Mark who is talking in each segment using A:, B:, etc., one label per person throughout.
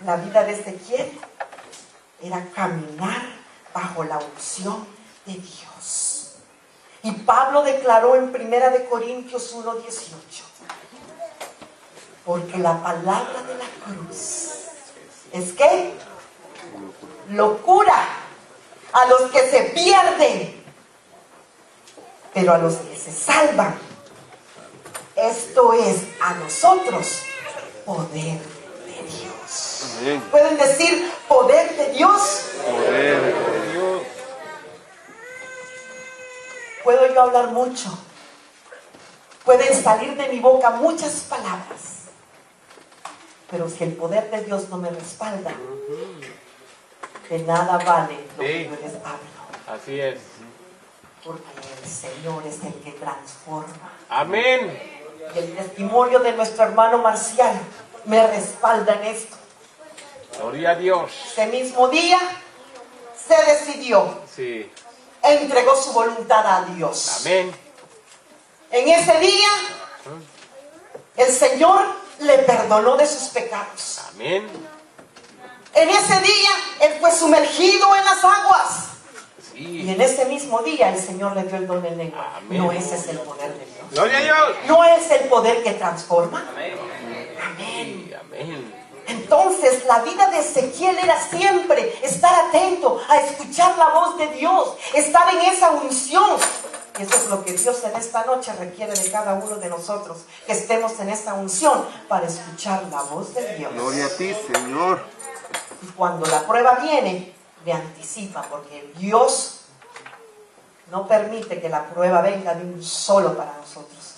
A: La vida de Ezequiel era caminar bajo la unción de Dios. Y Pablo declaró en 1 Corintios 1:18: porque la palabra de la cruz es ¿qué? Locura a los que se pierden, pero a los que se salvan, esto es a nosotros poder de Dios.
B: Amén.
A: ¿Pueden decir poder de Dios?
B: Poder de Dios.
A: Puedo yo hablar mucho, pueden salir de mi boca muchas palabras, pero si el poder de Dios no me respalda, de nada vale lo que yo les hablo.
B: Así es.
A: Porque el Señor es el que transforma.
B: Amén.
A: Y el testimonio de nuestro hermano Marcial me respalda en esto.
B: Gloria a Dios.
A: Ese mismo día se decidió,
B: Sí.
A: entregó su voluntad a Dios.
B: Amén.
A: En ese día, el Señor le perdonó de sus pecados.
B: Amén.
A: En ese día, él fue sumergido en las aguas. Y
B: Sí.
A: en ese mismo día, el Señor le dio el don de lengua.
B: Amén.
A: No ese es el poder de Dios.
B: Gloria a Dios.
A: No es el poder que transforma. Amén.
B: Sí, amén.
A: Entonces la vida de Ezequiel era siempre estar atento a escuchar la voz de Dios, estar en esa unción. Y eso es lo que Dios en esta noche requiere de cada uno de nosotros, que estemos en esa unción para escuchar la voz de Dios.
B: Gloria a ti, Señor.
A: Y cuando la prueba viene, le anticipa, porque Dios no permite que la prueba venga de un solo para nosotros.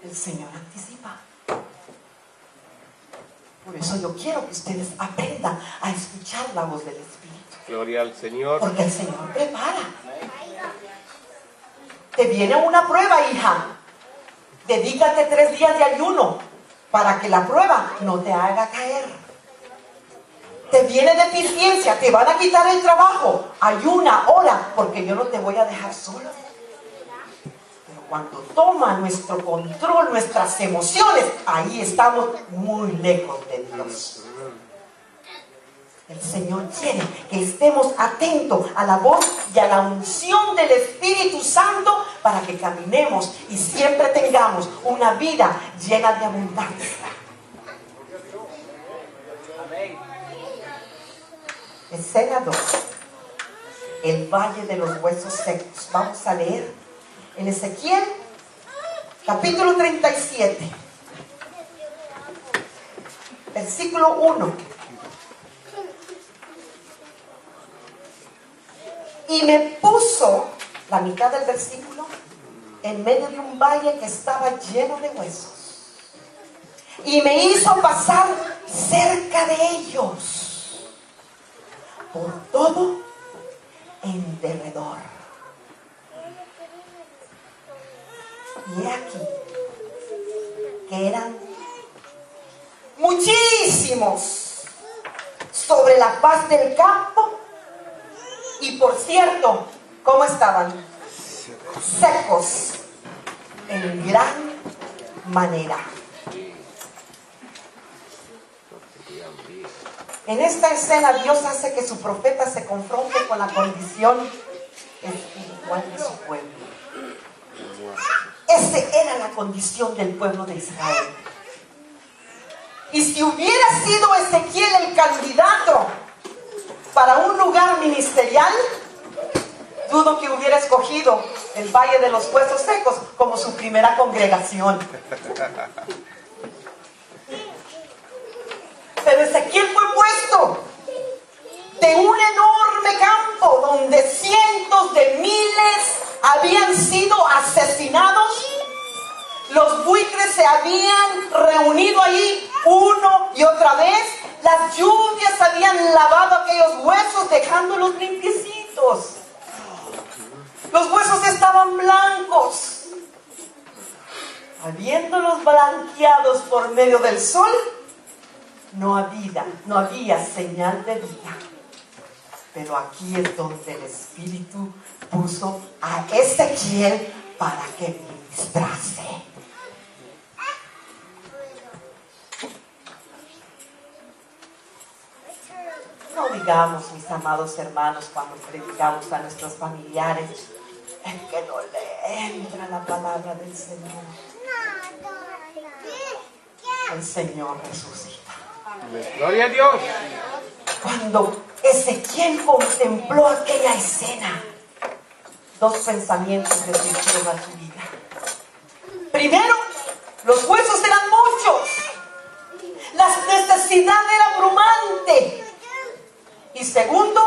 A: El Señor anticipa. Por eso yo quiero que ustedes aprendan a escuchar la voz del Espíritu.
B: Gloria al Señor.
A: Porque el Señor prepara. Te viene una prueba, hija. Dedícate 3 días de ayuno para que la prueba no te haga caer. Te viene deficiencia, te van a quitar el trabajo. Ayuna, ora, porque yo no te voy a dejar solo. Pero cuando toma nuestro control, nuestras emociones, ahí estamos muy lejos de Dios. El Señor quiere que estemos atentos a la voz y a la unción del Espíritu Santo para que caminemos y siempre tengamos una vida llena de abundancia. Escena 2. El valle de los huesos secos. Vamos a leer en Ezequiel, capítulo 37, versículo 1. Y me puso, la mitad del versículo, en medio de un valle que estaba lleno de huesos. Y me hizo pasar cerca de ellos, por todo en derredor. Y he aquí que eran muchísimos sobre la faz del campo. Y por cierto, ¿cómo estaban? Secos en gran manera. En esta escena Dios hace que su profeta se confronte con la condición espiritual de su pueblo. Esa era la condición del pueblo de Israel. Y si hubiera sido Ezequiel el candidato para un lugar ministerial, dudo que hubiera escogido el Valle de los Huesos Secos como su primera congregación. Pero Ezequiel fue puesto de un enorme campo donde cientos de miles habían sido asesinados. Los buitres se habían reunido allí uno y otra vez. Las lluvias habían lavado aquellos huesos dejándolos limpiecitos. Los huesos estaban blancos. Habiéndolos blanqueados por medio del sol, no había señal de vida. Pero aquí es donde el Espíritu puso a Ezequiel para que ministrase. No digamos, mis amados hermanos, cuando predicamos a nuestros familiares, es que no le entra la palabra del Señor. El Señor resucita.
B: Gloria a Dios.
A: Cuando Ezequiel contempló aquella escena, dos pensamientos le surgieron a su vida. Primero, los huesos eran muchos. La necesidad era abrumante. Y segundo,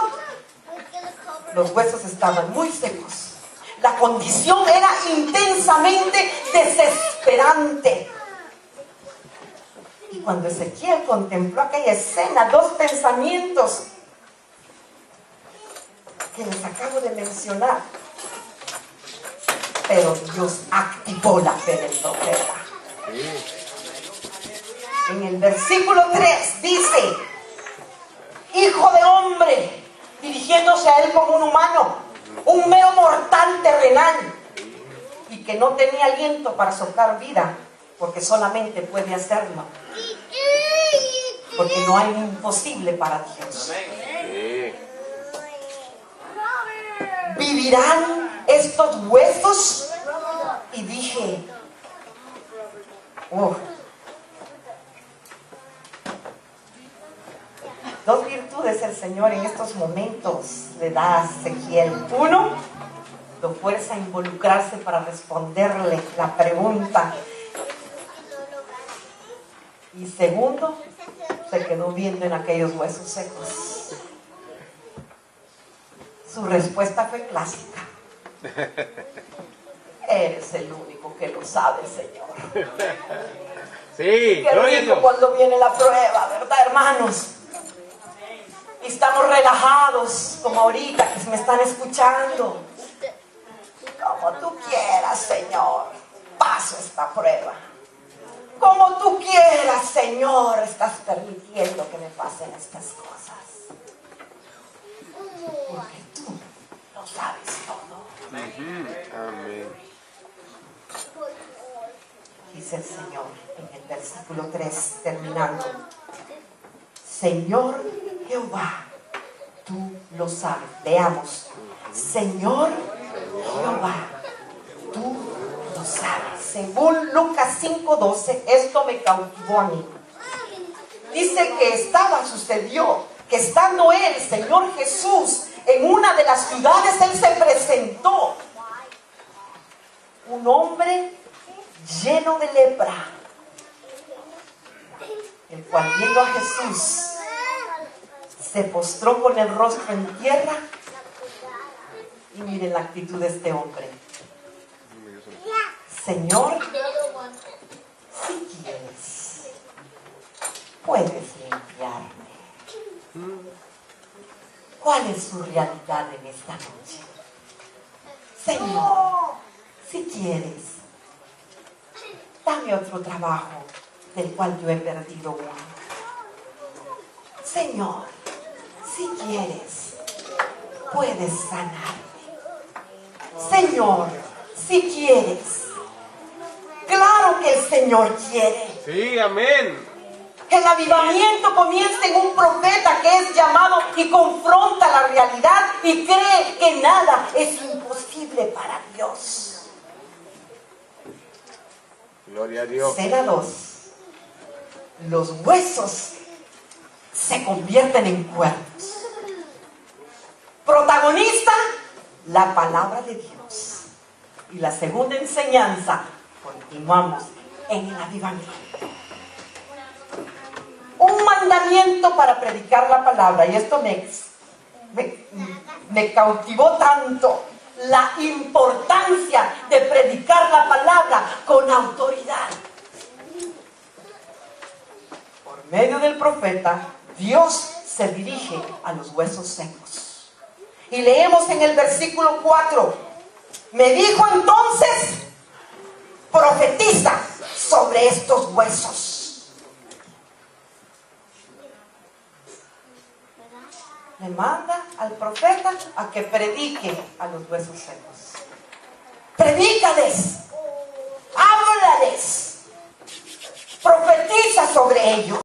A: los huesos estaban muy secos. La condición era intensamente desesperante. Y cuando Ezequiel contempló aquella escena, dos pensamientos que les acabo de mencionar. Pero Dios activó la fe del profeta. En el versículo 3 dice: Hijo de hombre, dirigiéndose a él como un humano, un mero mortal terrenal, y que no tenía aliento para soplar vida, porque solamente puede hacerlo, porque no hay imposible para Dios. ¿Vivirán estos huesos? Y dije, dos virtudes el Señor en estos momentos le da a Ezequiel. Uno, lo fuerza a involucrarse para responderle la pregunta. Y segundo, se quedó viendo en aquellos huesos secos. Su respuesta fue clásica. Eres el único que lo sabe, Señor.
B: Sí,
A: Qué rico cuando viene la prueba, ¿verdad, hermanos? Y estamos relajados, como ahorita que me están escuchando. Como tú quieras, Señor, paso esta prueba. Como tú quieras, Señor, estás permitiendo que me pasen estas cosas. Porque tú lo sabes todo.
B: Amén.
A: Dice el Señor en el versículo 3, terminando: Señor Jehová, tú lo sabes. Leamos: Señor Jehová, tú lo sabes. Según Lucas 5:12, esto me cautivó a mí. Dice que sucedió que estando él, Señor Jesús, en una de las ciudades, él se presentó. Un hombre lleno de lepra, el cual, viendo a Jesús, se postró con el rostro en tierra. Y miren la actitud de este hombre: Señor, si quieres, puedes limpiarme. ¿Cuál es su realidad en esta noche? Señor, si quieres, dame otro trabajo del cual yo he perdido uno. Señor, si quieres, puedes sanarme. Señor, si quieres. Claro que el Señor quiere.
B: Sí, amén.
A: Que el avivamiento comience en un profeta que es llamado y confronta la realidad y cree que nada es imposible para Dios.
B: Gloria a Dios.
A: Escena 2. Los huesos se convierten en cuerpos. Protagonista, la palabra de Dios. Y la segunda enseñanza, continuamos en el avivamiento. Un mandamiento para predicar la palabra. Y esto me cautivó tanto. La importancia de predicar la palabra con autoridad. Por medio del profeta, Dios se dirige a los huesos secos. Y leemos en el versículo 4: me dijo entonces, profetiza sobre estos huesos. Le manda al profeta a que predique a los huesos secos. Predícales, háblales, profetiza sobre ellos.